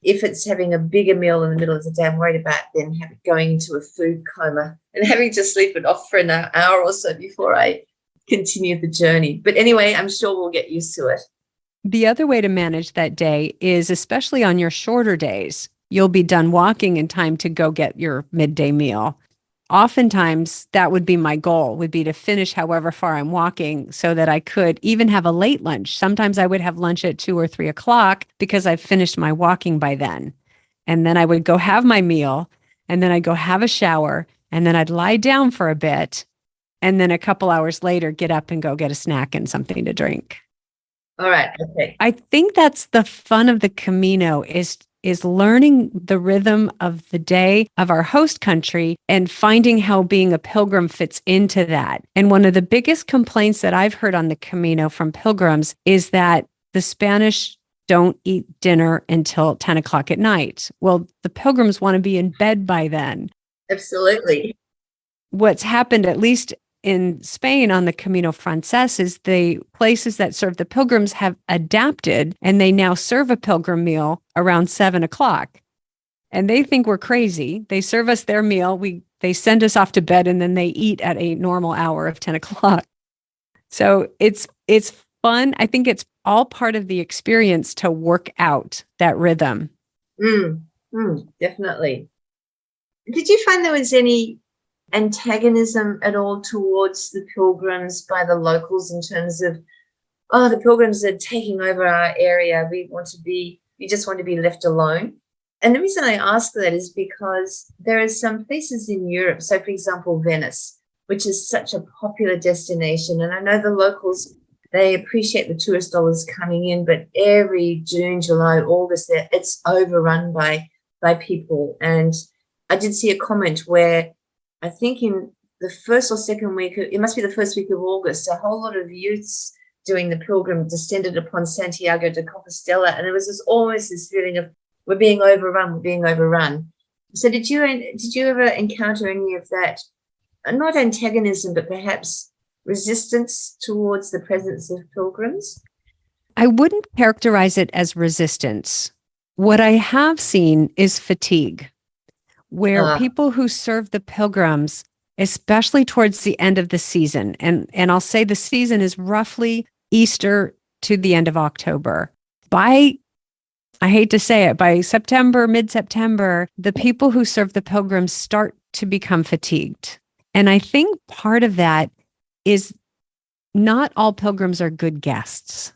if it's having a bigger meal in the middle of the day, I'm worried about then going into a food coma and having to sleep it off for an hour or so before I continue the journey. But anyway, I'm sure we'll get used to it. The other way to manage that day is, especially on your shorter days, you'll be done walking in time to go get your midday meal. Oftentimes, that would be my goal, would be to finish however far I'm walking so that I could even have a late lunch. Sometimes I would have lunch at 2 or 3 o'clock because I've finished my walking by then. And then I would go have my meal, and then I'd go have a shower, and then I'd lie down for a bit. And then a couple hours later, get up and go get a snack and something to drink. All right. Okay. I think that's the fun of the Camino is learning the rhythm of the day of our host country and finding how being a pilgrim fits into that. And one of the biggest complaints that I've heard on the Camino from pilgrims is that the Spanish don't eat dinner until 10 o'clock at night. Well, the pilgrims want to be in bed by then. Absolutely. What's happened, at least in Spain on the Camino Frances, is the places that serve the pilgrims have adapted, and they now serve a pilgrim meal around 7 o'clock. And they think we're crazy. They serve us their meal. They send us off to bed, and then they eat at a normal hour of 10 o'clock. So it's fun. I think it's all part of the experience to work out that rhythm. Definitely. Did you find there was any antagonism at all towards the pilgrims by the locals in terms of, oh, the pilgrims are taking over our area, we just want to be left alone? And the reason I ask that is because there are some places in Europe, so for example Venice, which is such a popular destination, and I know the locals, they appreciate the tourist dollars coming in, but every June, July, August, it's overrun by people. And I did see a comment where I think in the first or second week, it must be the first week of August, a whole lot of youths doing the pilgrim descended upon Santiago de Compostela. And there was almost this feeling of, we're being overrun. So did you ever encounter any of that, not antagonism, but perhaps resistance towards the presence of pilgrims? I wouldn't characterize it as resistance. What I have seen is fatigue, where people who serve the pilgrims, especially towards the end of the season, and I'll say the season is roughly Easter to the end of October. I hate to say it, by September, mid-September, the people who serve the pilgrims start to become fatigued. And I think part of that is not all pilgrims are good guests.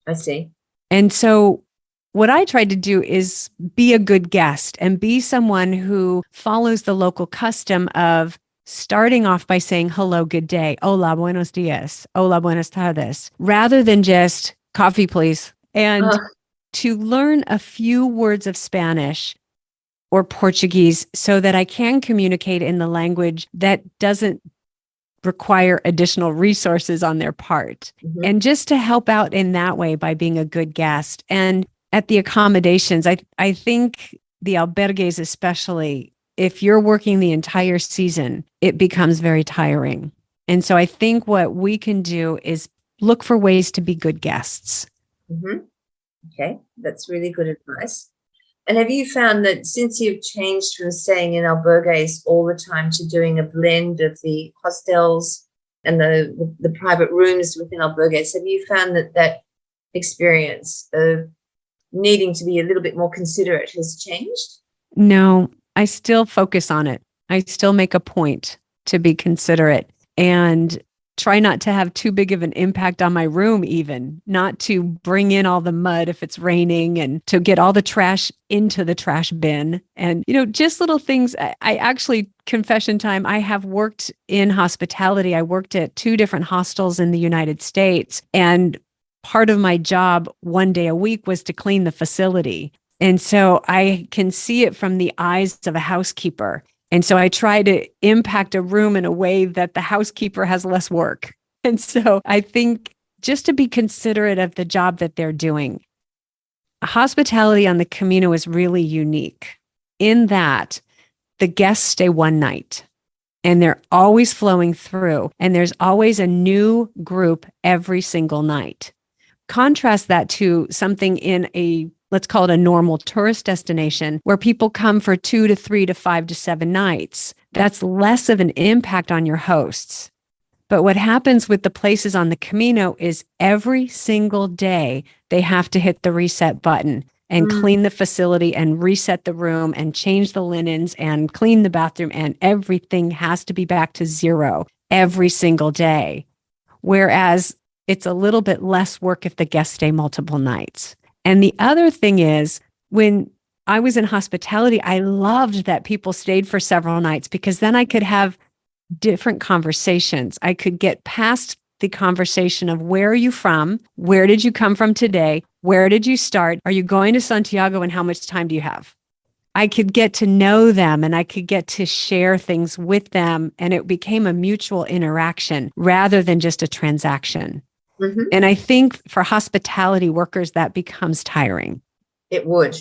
I see. And so what I tried to do is be a good guest and be someone who follows the local custom of starting off by saying, hello, good day, hola, buenos dias, hola, buenas tardes, rather than just coffee, please. And to learn a few words of Spanish or Portuguese so that I can communicate in the language that doesn't require additional resources on their part. Mm-hmm. And just to help out in that way by being a good guest. And at the accommodations, I think the albergues especially, if you're working the entire season, it becomes very tiring. And so I think what we can do is look for ways to be good guests. Mm-hmm. Okay, that's really good advice. And have you found that since you've changed from staying in albergues all the time to doing a blend of the hostels and the private rooms within albergues, have you found that experience of needing to be a little bit more considerate has changed? No, I still focus on it. I still make a point to be considerate and try not to have too big of an impact on my room, even not to bring in all the mud if it's raining and to get all the trash into the trash bin. And, just little things. I actually, confession time, I have worked in hospitality. I worked at 2 different hostels in the United States. And part of my job one day a week was to clean the facility. And so I can see it from the eyes of a housekeeper. And so I try to impact a room in a way that the housekeeper has less work. And so I think just to be considerate of the job that they're doing. Hospitality on the Camino is really unique in that the guests stay one night and they're always flowing through, and there's always a new group every single night. Contrast that to something in a let's call it a normal tourist destination where people come for 2 to 3 to 5 to 7 nights. That's less of an impact on your hosts. But what happens with the places on the Camino is every single day they have to hit the reset button and clean the facility and reset the room and change the linens and clean the bathroom, and everything has to be back to zero every single day. Whereas it's a little bit less work if the guests stay multiple nights. And the other thing is, when I was in hospitality, I loved that people stayed for several nights because then I could have different conversations. I could get past the conversation of where are you from? Where did you come from today? Where did you start? Are you going to Santiago and how much time do you have? I could get to know them and I could get to share things with them. And it became a mutual interaction rather than just a transaction. Mm-hmm. And I think for hospitality workers, that becomes tiring. It would.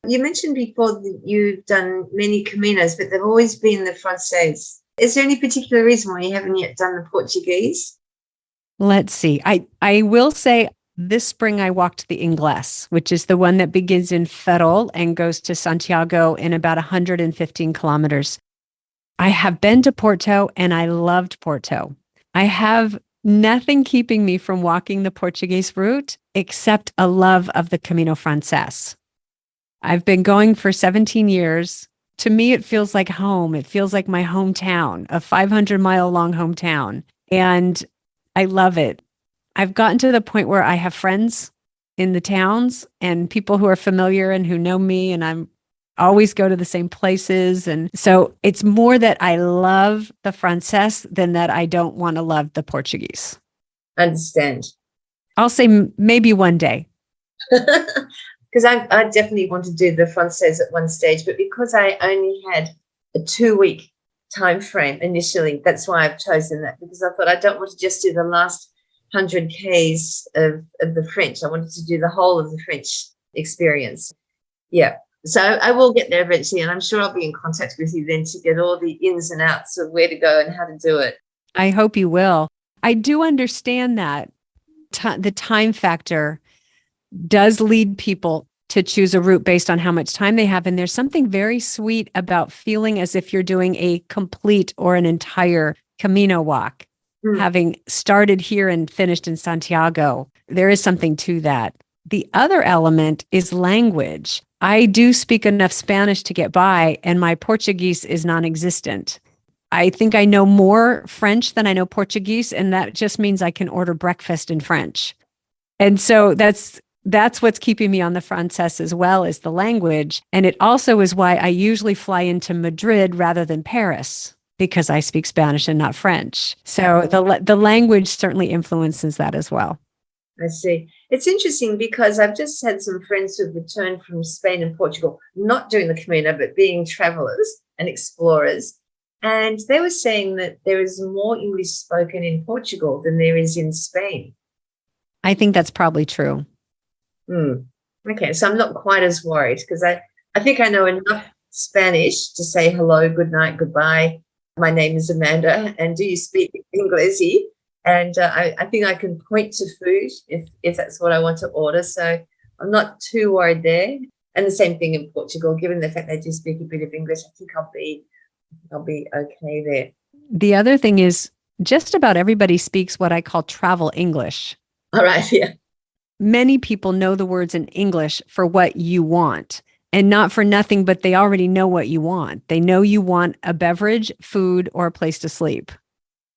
You mentioned before that you've done many Caminos, but they've always been the Francais. Is there any particular reason why you haven't yet done the Portuguese? Let's see. I will say this spring I walked the Ingles, which is the one that begins in Ferrol and goes to Santiago in about 115 kilometers. I have been to Porto and I loved Porto. I have nothing keeping me from walking the Portuguese route except a love of the Camino Frances. I've been going for 17 years. To me, it feels like home. It feels like my hometown, a 500-mile-long hometown. And I love it. I've gotten to the point where I have friends in the towns and people who are familiar and who know me, and I'm always go to the same places. And so it's more that I love the Frances than that I don't want to love the Portuguese. Understand. I'll say maybe one day. Because I definitely want to do the Francaise at one stage, but because I only had a 2-week time frame initially, that's why I've chosen that, because I thought I don't want to just do the last 100 Ks of the French. I wanted to do the whole of the French experience. Yeah. So I will get there eventually, and I'm sure I'll be in contact with you then to get all the ins and outs of where to go and how to do it. I hope you will. I do understand that the time factor does lead people to choose a route based on how much time they have. And there's something very sweet about feeling as if you're doing a complete or an entire Camino walk, having started here and finished in Santiago. There is something to that. The other element is language. I do speak enough Spanish to get by, and my Portuguese is non-existent. I think I know more French than I know Portuguese, and that just means I can order breakfast in French. And so that's what's keeping me on the Frances as well, is the language. And it also is why I usually fly into Madrid rather than Paris, because I speak Spanish and not French. So the language certainly influences that as well. I see. It's interesting because I've just had some friends who've returned from Spain and Portugal, not doing the Camino, but being travelers and explorers. And they were saying that there is more English spoken in Portugal than there is in Spain. I think that's probably true. Okay, so I'm not quite as worried because I think I know enough Spanish to say hello, good night, goodbye. My name is Amanda, and do you speak English? And I think I can point to food if that's what I want to order. So I'm not too worried there. And the same thing in Portugal, given the fact they do speak a bit of English, I think I'll be okay there. The other thing is just about everybody speaks what I call travel English. All right, yeah. Many people know the words in English for what you want, and not for nothing, but they already know what you want. They know you want a beverage, food, or a place to sleep.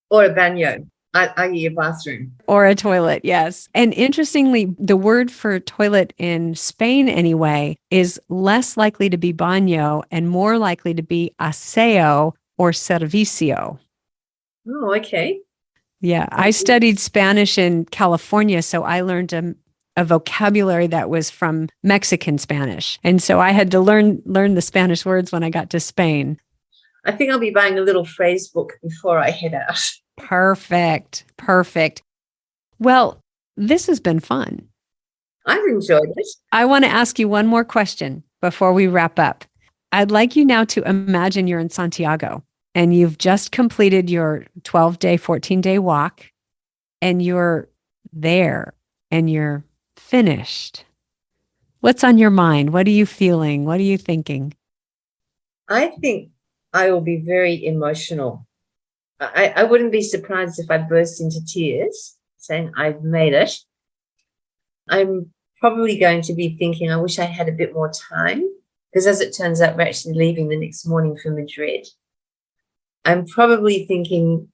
Or a baño, i.e. a bathroom. Or a toilet, yes. And interestingly, the word for toilet in Spain anyway is less likely to be baño and more likely to be aseo or servicio. Oh, okay. Yeah, I studied Spanish in California, so I learned a vocabulary that was from Mexican Spanish. And so I had to learn the Spanish words when I got to Spain. I think I'll be buying a little phrase book before I head out. Perfect. Well, this has been fun. I've enjoyed it. I want to ask you one more question before we wrap up. I'd like you now to imagine you're in Santiago and you've just completed your 12-day, 14-day walk, and you're there and you're finished. What's on your mind? What are you feeling? What are you thinking? I think I will be very emotional. I wouldn't be surprised if I burst into tears saying I've made it. I'm probably going to be thinking, I wish I had a bit more time, because as it turns out, we're actually leaving the next morning for Madrid. I'm probably thinking,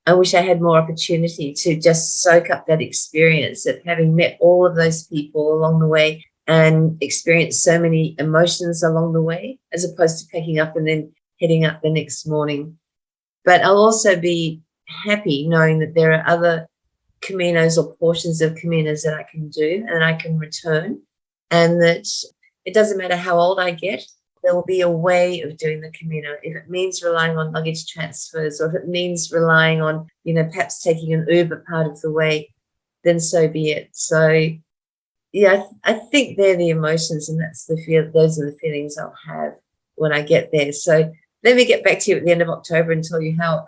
I wish I had more opportunity to just soak up that experience of having met all of those people along the way and experienced so many emotions along the way, as opposed to picking up and then heading up the next morning. But I'll also be happy knowing that there are other Caminos or portions of Caminos that I can do and I can return, and that it doesn't matter how old I get, there will be a way of doing the Camino. If it means relying on luggage transfers, or if it means relying on, perhaps taking an Uber part of the way, then so be it. So, yeah, I think they're the emotions, and those are the feelings I'll have when I get there. So let me get back to you at the end of October and tell you how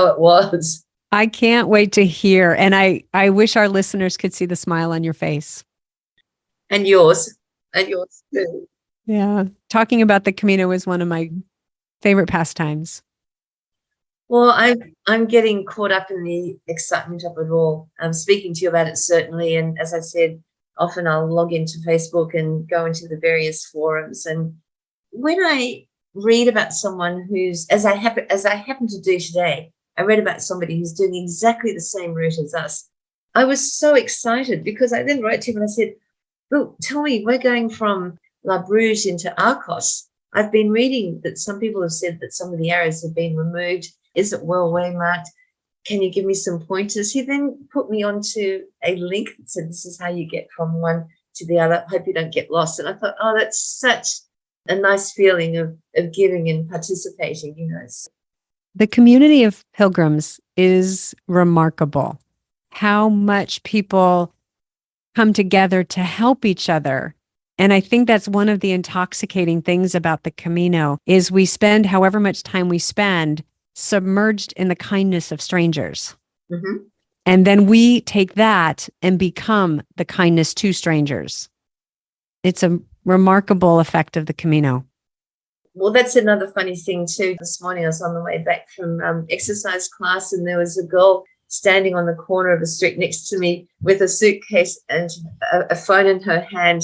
it was. I can't wait to hear. And I wish our listeners could see the smile on your face. And yours. And yours too. Yeah. Talking about the Camino is one of my favorite pastimes. Well, I'm getting caught up in the excitement of it all. I'm speaking to you about it, certainly. And as I said, often I'll log into Facebook and go into the various forums. And when I read about someone who's, as I happen to do today, I read about somebody who's doing exactly the same route as us. I was so excited, because I then wrote to him and I said, look, tell me, we're going from La Bruges into Arcos. I've been reading that some people have said that some of the arrows have been removed. Is it well waymarked? Can you give me some pointers? He then put me onto a link that said, this is how you get from one to the other. Hope you don't get lost. And I thought, oh, that's such a nice feeling of giving and participating, The community of pilgrims is remarkable. How much people come together to help each other. And I think that's one of the intoxicating things about the Camino is we spend however much time we spend submerged in the kindness of strangers. Mm-hmm. And then we take that and become the kindness to strangers. It's a remarkable effect of the Camino. Well, that's another funny thing too. This morning I was on the way back from exercise class, and there was a girl standing on the corner of the street next to me with a suitcase and a phone in her hand.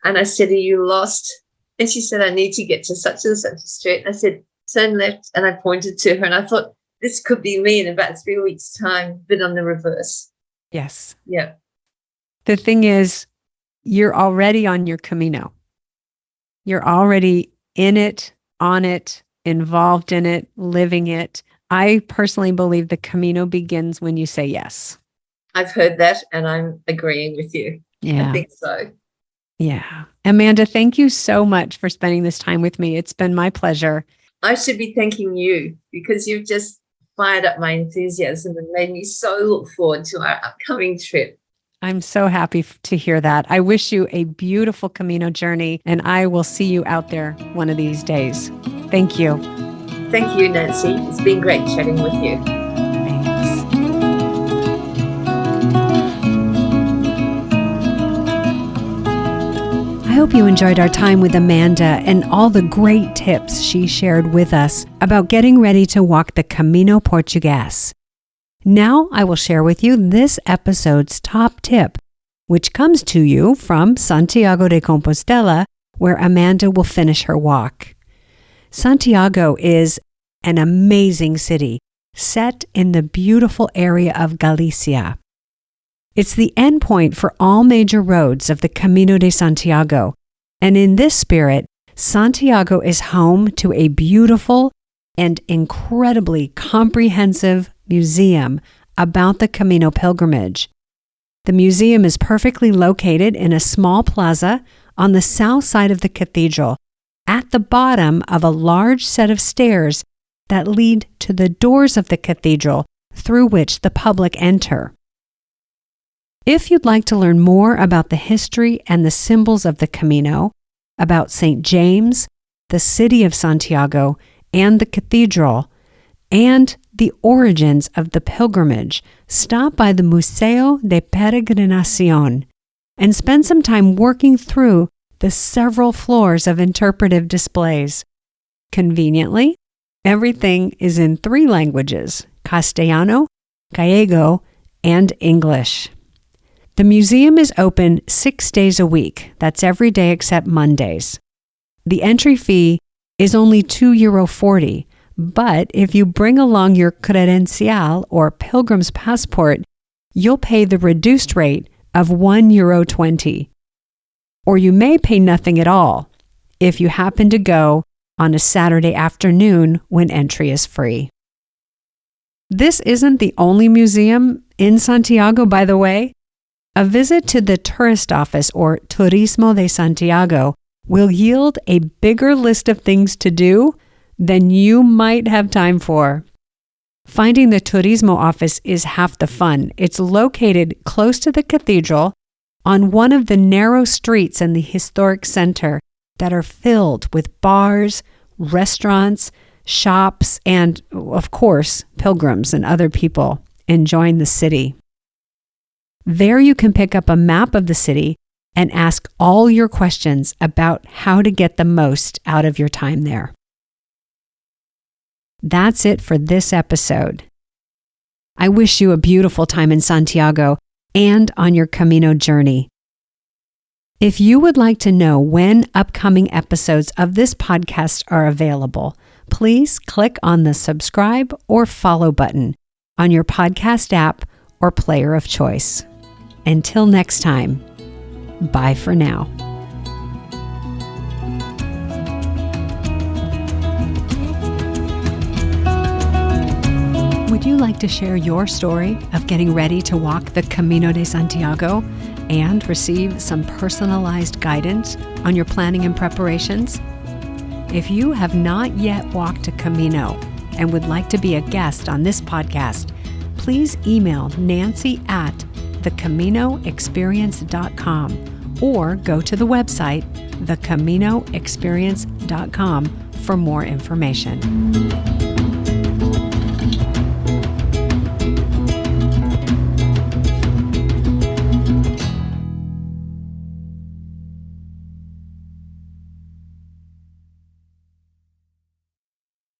And I said, are you lost? And she said, I need to get to such and such a street. And I said, turn left. And I pointed to her, and I thought, this could be me in about 3 weeks' time, but on the reverse. Yes. Yeah. The thing is, you're already on your Camino. You're already in it, on it, involved in it, living it. I personally believe the Camino begins when you say yes. I've heard that, and I'm agreeing with you. Yeah. I think so. Yeah. Amanda, thank you so much for spending this time with me. It's been my pleasure. I should be thanking you, because you've just fired up my enthusiasm and made me so look forward to our upcoming trip. I'm so happy to hear that. I wish you a beautiful Camino journey, and I will see you out there one of these days. Thank you. Thank you, Nancy. It's been great chatting with you. Thanks. I hope you enjoyed our time with Amanda and all the great tips she shared with us about getting ready to walk the Caminho Português. Now I will share with you this episode's top tip, which comes to you from Santiago de Compostela, where Amanda will finish her walk. Santiago is an amazing city set in the beautiful area of Galicia. It's the endpoint for all major roads of the Camino de Santiago, and in this spirit, Santiago is home to a beautiful and incredibly comprehensive museum about the Camino pilgrimage. The museum is perfectly located in a small plaza on the south side of the cathedral, at the bottom of a large set of stairs that lead to the doors of the cathedral through which the public enter. If you'd like to learn more about the history and the symbols of the Camino, about St. James, the city of Santiago, and the cathedral, and the origins of the pilgrimage, stop by the Museo de Peregrinación. and spend some time working through the several floors of interpretive displays. Conveniently, everything is in 3 languages: Castellano, Gallego, and English. The museum is open 6 days a week. That's every day except Mondays. The entry fee is only €2.40, but if you bring along your credencial or pilgrim's passport, you'll pay the reduced rate of €1.20. Or you may pay nothing at all if you happen to go on a Saturday afternoon when entry is free. This isn't the only museum in Santiago, by the way. A visit to the tourist office, or Turismo de Santiago, will yield a bigger list of things to do than you might have time for. Finding the Turismo office is half the fun. It's located close to the cathedral on one of the narrow streets in the historic center that are filled with bars, restaurants, shops, and, of course, pilgrims and other people enjoying the city. There you can pick up a map of the city and ask all your questions about how to get the most out of your time there. That's it for this episode. I wish you a beautiful time in Santiago and on your Camino journey. If you would like to know when upcoming episodes of this podcast are available, please click on the subscribe or follow button on your podcast app or player of choice. Until next time, bye for now. Would you like to share your story of getting ready to walk the Camino de Santiago and receive some personalized guidance on your planning and preparations? If you have not yet walked a Camino and would like to be a guest on this podcast, please email Nancy at thecaminoexperience.com or go to the website thecaminoexperience.com for more information.